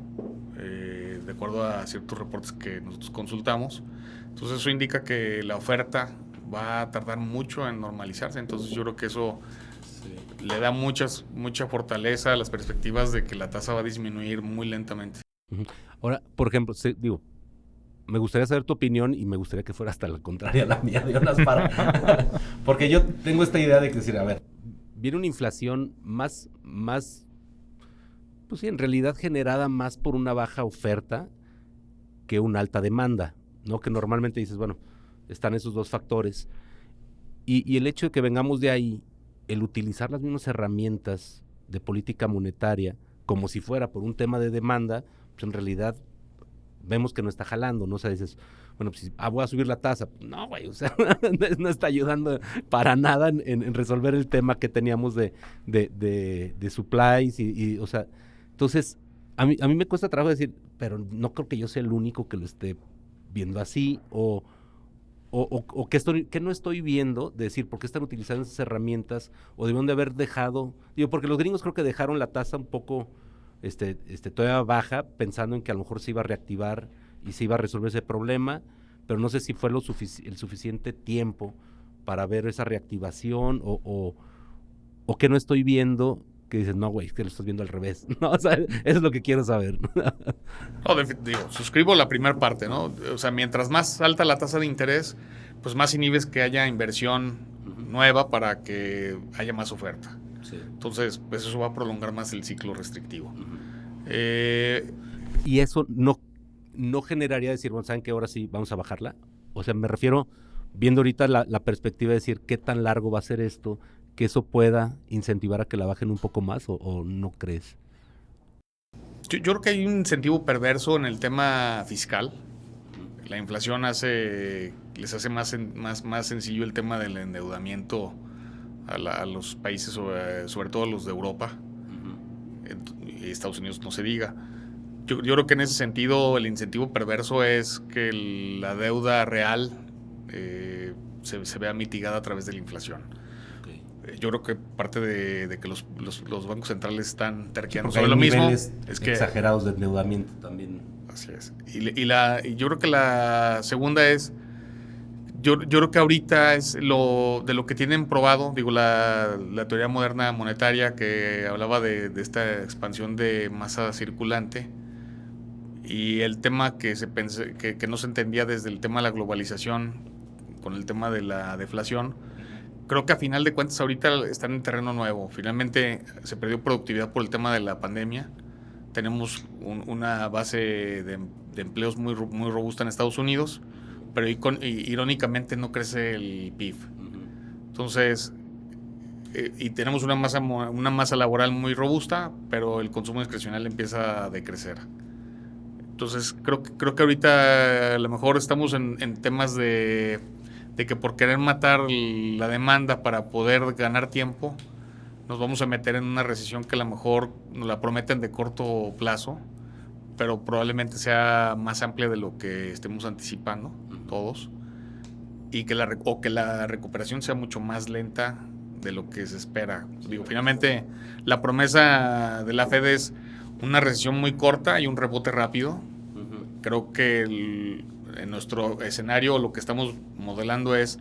Speaker 2: de acuerdo a ciertos reportes que nosotros consultamos. Entonces eso indica que la oferta va a tardar mucho en normalizarse. Entonces yo creo que eso le da mucha fortaleza a las perspectivas de que la tasa va a disminuir muy lentamente.
Speaker 3: Ahora, por ejemplo, me gustaría saber tu opinión y me gustaría que fuera hasta la contraria a la mía, Jonas, porque yo tengo esta idea de que decir, a ver, viene una inflación más, pues sí, en realidad generada más por una baja oferta que una alta demanda, ¿no? Que normalmente dices, bueno, están esos dos factores. Y el hecho de que vengamos de ahí, el utilizar las mismas herramientas de política monetaria como si fuera por un tema de demanda, pues en realidad vemos que no está jalando, ¿no? O sea, dices, bueno, pues voy a subir la tasa. No, güey, o sea, no está ayudando para nada en resolver el tema que teníamos de supplies y, o sea, entonces, a mí me cuesta trabajo decir, pero no creo que yo sea el único que lo esté viendo así, o que no estoy viendo, de decir, ¿por qué están utilizando esas herramientas? O debieron de haber dejado, porque los gringos creo que dejaron la tasa un poco todavía baja, pensando en que a lo mejor se iba a reactivar y se iba a resolver ese problema, pero no sé si fue el suficiente tiempo para ver esa reactivación o que no estoy viendo, que dices, no, güey, es que lo estás viendo al revés, ¿no? O sea, eso es lo que quiero saber.
Speaker 2: No, suscribo la primera parte, ¿no? O sea, mientras más alta la tasa de interés, pues más inhibes que haya inversión nueva para que haya más oferta. Sí. Entonces, pues eso va a prolongar más el ciclo restrictivo.
Speaker 3: Y eso no generaría decir, bueno, ¿saben qué? Ahora sí vamos a bajarla. O sea, me refiero, viendo ahorita la perspectiva de decir qué tan largo va a ser esto, que eso pueda incentivar a que la bajen un poco más o no crees?
Speaker 2: Yo creo que hay un incentivo perverso en el tema fiscal. La inflación les hace más sencillo el tema del endeudamiento a los países, sobre todo los de Europa. Y Estados Unidos no se diga. Yo creo que en ese sentido el incentivo perverso es que la deuda real se vea mitigada a través de la inflación. Yo creo que parte de que los bancos centrales están terqueando sobre lo mismo
Speaker 4: es que exagerados de endeudamiento también.
Speaker 2: Así es. Y yo creo que la segunda es, yo creo que ahorita es de lo que tienen probado, digo, la teoría moderna monetaria que hablaba de esta expansión de masa circulante y el tema que no se entendía desde el tema de la globalización con el tema de la deflación. Creo que a final de cuentas ahorita están en terreno nuevo. Finalmente se perdió productividad por el tema de la pandemia. Tenemos una base de empleos muy robusta en Estados Unidos, pero irónicamente no crece el PIB. Entonces, y tenemos una masa laboral muy robusta, pero el consumo discrecional empieza a decrecer. Entonces, creo que ahorita a lo mejor estamos en temas de que por querer matar la demanda para poder ganar tiempo, nos vamos a meter en una recesión que a lo mejor nos la prometen de corto plazo, pero probablemente sea más amplia de lo que estemos anticipando todos, y que la recuperación sea mucho más lenta de lo que se espera. Digo, finalmente la promesa de la Fed es una recesión muy corta y un rebote rápido. Creo que en nuestro escenario lo que estamos modelando es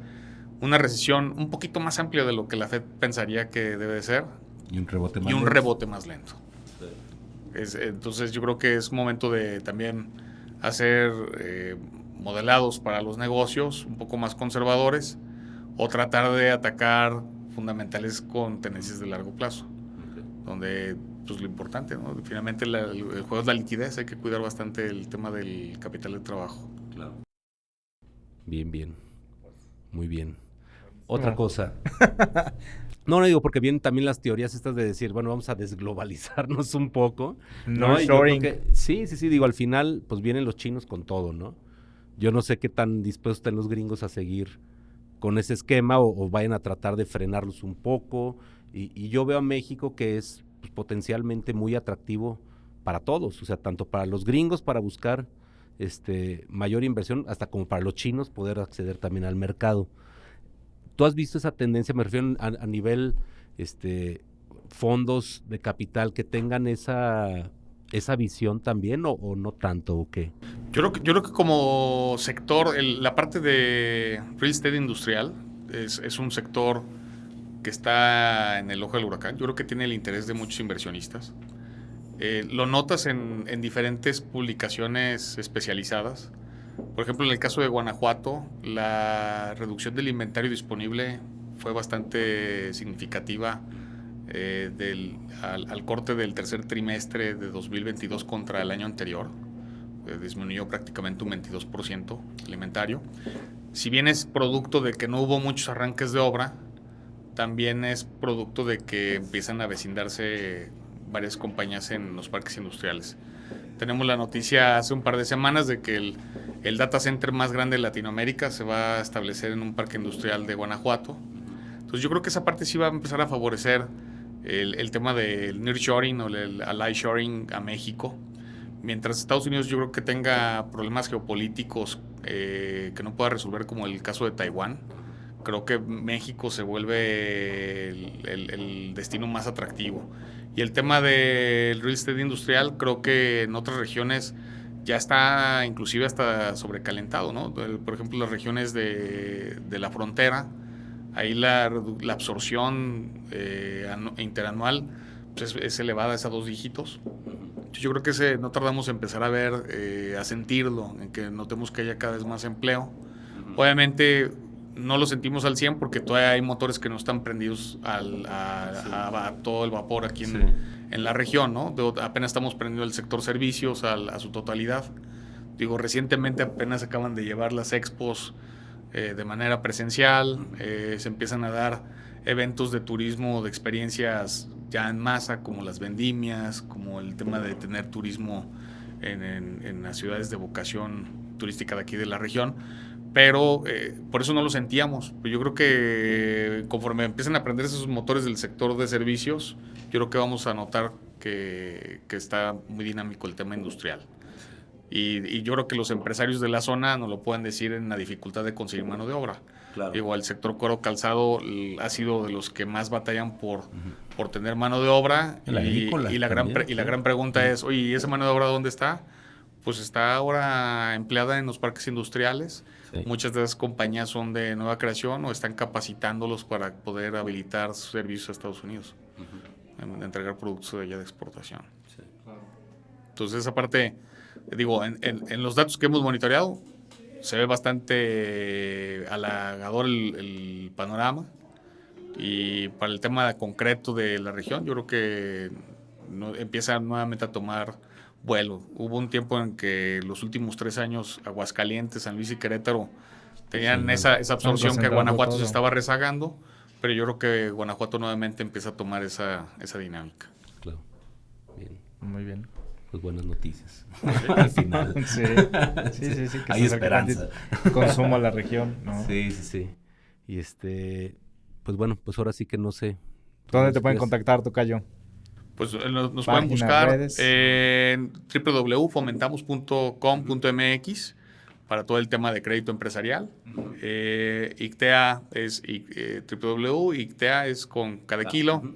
Speaker 2: una recesión un poquito más amplia de lo que la Fed pensaría que debe de ser.
Speaker 4: Y un rebote más
Speaker 2: y un
Speaker 4: lento.
Speaker 2: Rebote más lento.
Speaker 4: Sí.
Speaker 2: Entonces yo creo que es momento de también hacer modelados para los negocios un poco más conservadores o tratar de atacar fundamentales con tendencias de largo plazo. Donde pues lo importante, ¿no? Finalmente el juego es la liquidez, hay que cuidar bastante el tema del capital de trabajo.
Speaker 4: Claro.
Speaker 3: Bien. Muy bien. Otra cosa. No digo, porque vienen también las teorías estas de decir, bueno, vamos a desglobalizarnos un poco. ¿no? Y yo creo que, sí, digo, al final, pues vienen los chinos con todo, ¿no? Yo no sé qué tan dispuestos están los gringos a seguir con ese esquema o vayan a tratar de frenarlos un poco. Y yo veo a México que es pues, potencialmente muy atractivo para todos, o sea, tanto para los gringos para buscar mayor inversión, hasta como para los chinos poder acceder también al mercado. ¿Tú has visto esa tendencia? Me refiero a nivel fondos de capital que tengan esa visión también o no tanto o qué.
Speaker 2: Yo creo que como sector, la parte de real estate industrial es un sector que está en el ojo del huracán. Yo creo que tiene el interés de muchos inversionistas. Lo notas en diferentes publicaciones especializadas. Por ejemplo, en el caso de Guanajuato, la reducción del inventario disponible fue bastante significativa al corte del tercer trimestre de 2022 contra el año anterior. Disminuyó prácticamente un 22% el inventario. Si bien es producto de que no hubo muchos arranques de obra, también es producto de que empiezan a avecindarse varias compañías en los parques industriales. Tenemos la noticia hace un par de semanas de que el data center más grande de Latinoamérica se va a establecer en un parque industrial de Guanajuato. Entonces yo creo que esa parte sí va a empezar a favorecer el tema del nearshoring o el ally-shoring a México. Mientras Estados Unidos yo creo que tenga problemas geopolíticos que no pueda resolver, como el caso de Taiwán, creo que México se vuelve el destino más atractivo. Y el tema del real estate industrial, creo que en otras regiones ya está inclusive hasta sobrecalentado, ¿no? Por ejemplo, las regiones de la frontera, ahí la absorción interanual pues es elevada, es a 2 dígitos. Yo creo que no tardamos en empezar a ver, a sentirlo, en que notemos que haya cada vez más empleo. Obviamente no lo sentimos al 100 porque todavía hay motores que no están prendidos a todo el vapor aquí en la región, ¿no? Apenas estamos prendiendo el sector servicios a su totalidad. Digo, recientemente apenas acaban de llevar las expos de manera presencial, se empiezan a dar eventos de turismo, de experiencias ya en masa, como las vendimias, como el tema de tener turismo en las ciudades de vocación turística de aquí de la región, pero por eso no lo sentíamos. Yo creo que conforme empiecen a aprender esos motores del sector de servicios, yo creo que vamos a notar que está muy dinámico el tema industrial. Y yo creo que los empresarios de la zona nos lo pueden decir en la dificultad de conseguir mano de obra.
Speaker 4: Claro.
Speaker 2: Igual el sector cuero calzado ha sido de los que más batallan por tener mano de obra. Y la gran pregunta es, oye, ¿y esa mano de obra dónde está? Pues está ahora empleada en los parques industriales.
Speaker 4: Sí.
Speaker 2: Muchas de esas compañías son de nueva creación o están capacitándolos para poder habilitar sus servicios a Estados Unidos, en entregar productos de allá de exportación.
Speaker 4: Sí.
Speaker 2: Entonces esa parte, digo, en los datos que hemos monitoreado, se ve bastante halagador el panorama. Y para el tema concreto de la región, yo creo que empieza nuevamente a tomar vuelo. Hubo un tiempo en que los últimos 3 años Aguascalientes, San Luis y Querétaro tenían esa absorción que Guanajuato se estaba rezagando, pero yo creo que Guanajuato nuevamente empieza a tomar esa dinámica.
Speaker 3: Claro. Bien.
Speaker 1: Muy bien.
Speaker 3: Pues buenas noticias. Al final.
Speaker 1: Sí. Que
Speaker 3: hay esperanza.
Speaker 1: Consumo a la región, ¿no?
Speaker 3: Sí. Y pues bueno, pues ahora sí que no sé.
Speaker 1: ¿Dónde te pueden contactar, tocayo?
Speaker 2: Pues nos pueden buscar
Speaker 1: redes.
Speaker 2: en www.fomentamos.com.mx para todo el tema de crédito empresarial. ICTEA es www.ictea es con cada kilo.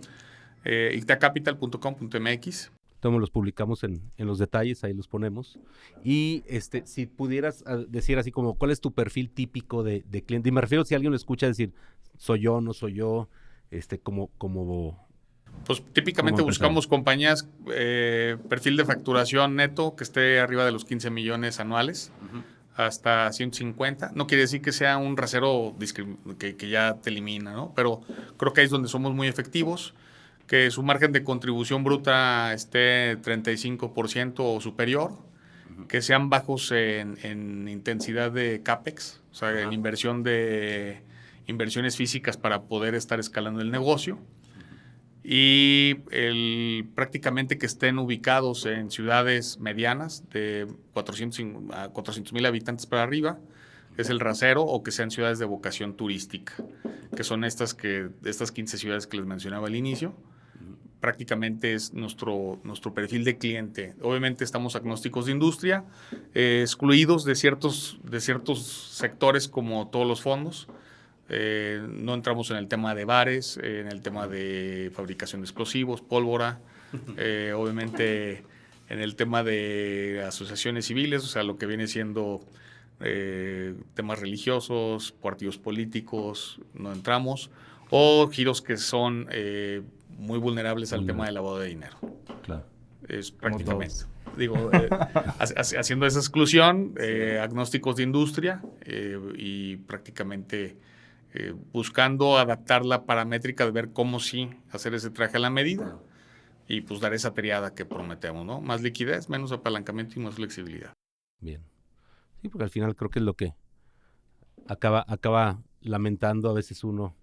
Speaker 2: icteacapital.com.mx.
Speaker 3: Todos los publicamos en los detalles, ahí los ponemos. Y si pudieras decir así como, ¿cuál es tu perfil típico de cliente? Y me refiero si alguien lo escucha decir, soy yo, no soy yo, como
Speaker 2: Pues típicamente buscamos compañías, perfil de facturación neto que esté arriba de los 15 millones anuales, hasta 150. No quiere decir que sea un rasero que ya te elimina, ¿no? Pero creo que ahí es donde somos muy efectivos, que su margen de contribución bruta esté 35% o superior, que sean bajos en intensidad de CAPEX, o sea, en inversiones físicas para poder estar escalando el negocio. Y prácticamente que estén ubicados en ciudades medianas de 400,000 habitantes para arriba, es el rasero, o que sean ciudades de vocación turística, que son estas 15 ciudades que les mencionaba al inicio. Prácticamente es nuestro perfil de cliente. Obviamente estamos agnósticos de industria, excluidos de ciertos sectores como todos los fondos. No entramos en el tema de bares, en el tema de fabricación de explosivos, pólvora, obviamente en el tema de asociaciones civiles, o sea, lo que viene siendo temas religiosos, partidos políticos, no entramos, o giros que son muy vulnerables al tema del lavado de dinero.
Speaker 4: Claro.
Speaker 2: Es prácticamente. Digo, haciendo esa exclusión, agnósticos de industria y prácticamente buscando adaptar la paramétrica de ver cómo sí hacer ese traje a la medida y pues dar esa triada que prometemos, ¿no? Más liquidez, menos apalancamiento y más flexibilidad.
Speaker 3: Bien. Sí, porque al final creo que es lo que acaba lamentando a veces uno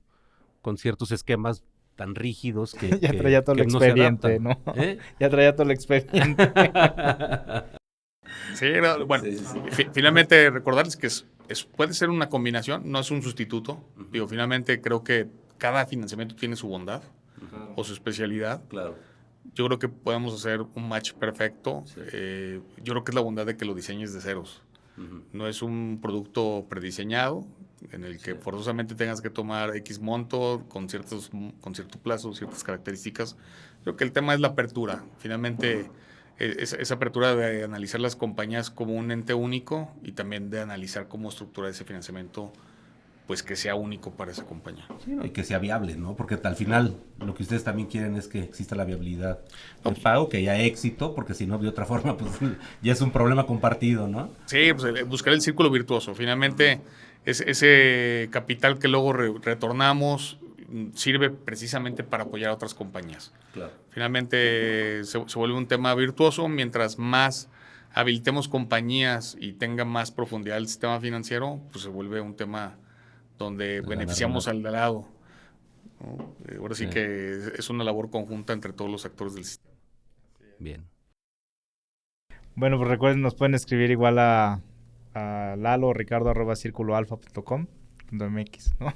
Speaker 3: con ciertos esquemas tan rígidos que
Speaker 1: ya traía todo el expediente, ¿no? Ya traía todo el expediente.
Speaker 2: Sí, bueno, finalmente recordarles que puede ser una combinación, no es un sustituto. Digo, finalmente creo que cada financiamiento tiene su bondad o su especialidad.
Speaker 4: Claro.
Speaker 2: Yo creo que podemos hacer un match perfecto. Sí. Yo creo que es la bondad de que lo diseñes de ceros. No es un producto prediseñado en el que forzosamente tengas que tomar X monto con cierto plazo, ciertas características. Creo que el tema es la apertura. Finalmente, esa apertura de analizar las compañías como un ente único y también de analizar cómo estructurar ese financiamiento, pues que sea único para esa compañía.
Speaker 4: Sí, ¿no? Y que sea viable, ¿no? Porque al final lo que ustedes también quieren es que exista la viabilidad del pago, que haya éxito, porque si no, de otra forma, pues ya es un problema compartido, ¿no?
Speaker 2: Sí, pues buscar el círculo virtuoso. Finalmente, ese capital que luego retornamos sirve precisamente para apoyar a otras compañías.
Speaker 4: Claro.
Speaker 2: Finalmente, se vuelve un tema virtuoso mientras más habilitemos compañías y tenga más profundidad el sistema financiero, pues se vuelve un tema donde
Speaker 4: La
Speaker 2: beneficiamos al
Speaker 4: ganadora.
Speaker 2: de lado, ¿no? Ahora sí
Speaker 4: Sí.
Speaker 2: que es una labor conjunta entre todos los actores del sistema.
Speaker 3: Bien.
Speaker 1: Bueno, pues recuerden, nos pueden escribir igual a Lalo o Ricardo @circuloalfa.com.mx, ¿no?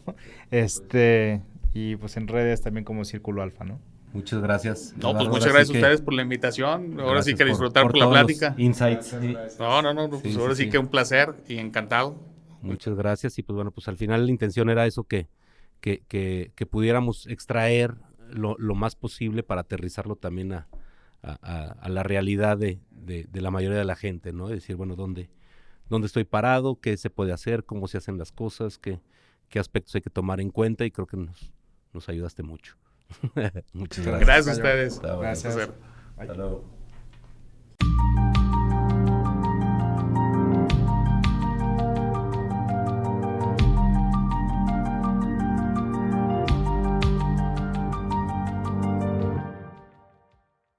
Speaker 1: Y pues en redes también como Círculo Alfa, ¿no?
Speaker 4: Muchas gracias.
Speaker 2: No, pues
Speaker 4: Eduardo,
Speaker 2: muchas
Speaker 4: ahora
Speaker 2: gracias
Speaker 4: sí
Speaker 2: a
Speaker 4: que
Speaker 2: ustedes por la invitación. Ahora sí
Speaker 4: gracias
Speaker 2: que disfrutar por la
Speaker 4: todos los
Speaker 2: plática.
Speaker 4: insights. Sí.
Speaker 2: No, pues
Speaker 4: Sí,
Speaker 2: ahora
Speaker 4: sí,
Speaker 2: sí
Speaker 4: sí.
Speaker 2: que un placer y encantado.
Speaker 3: Muchas gracias. Y pues bueno, pues al final la intención era eso, que pudiéramos extraer lo más posible para aterrizarlo también a la realidad de la mayoría de la gente, ¿no? Decir, bueno, ¿dónde estoy parado? ¿Qué se puede hacer? ¿Cómo se hacen las cosas? ¿Qué aspectos hay que tomar en cuenta? Y creo que nos ayudaste mucho. Muchas gracias.
Speaker 2: Gracias a ustedes.
Speaker 4: Hasta luego.
Speaker 1: Gracias.
Speaker 2: Un placer.
Speaker 4: Hasta luego.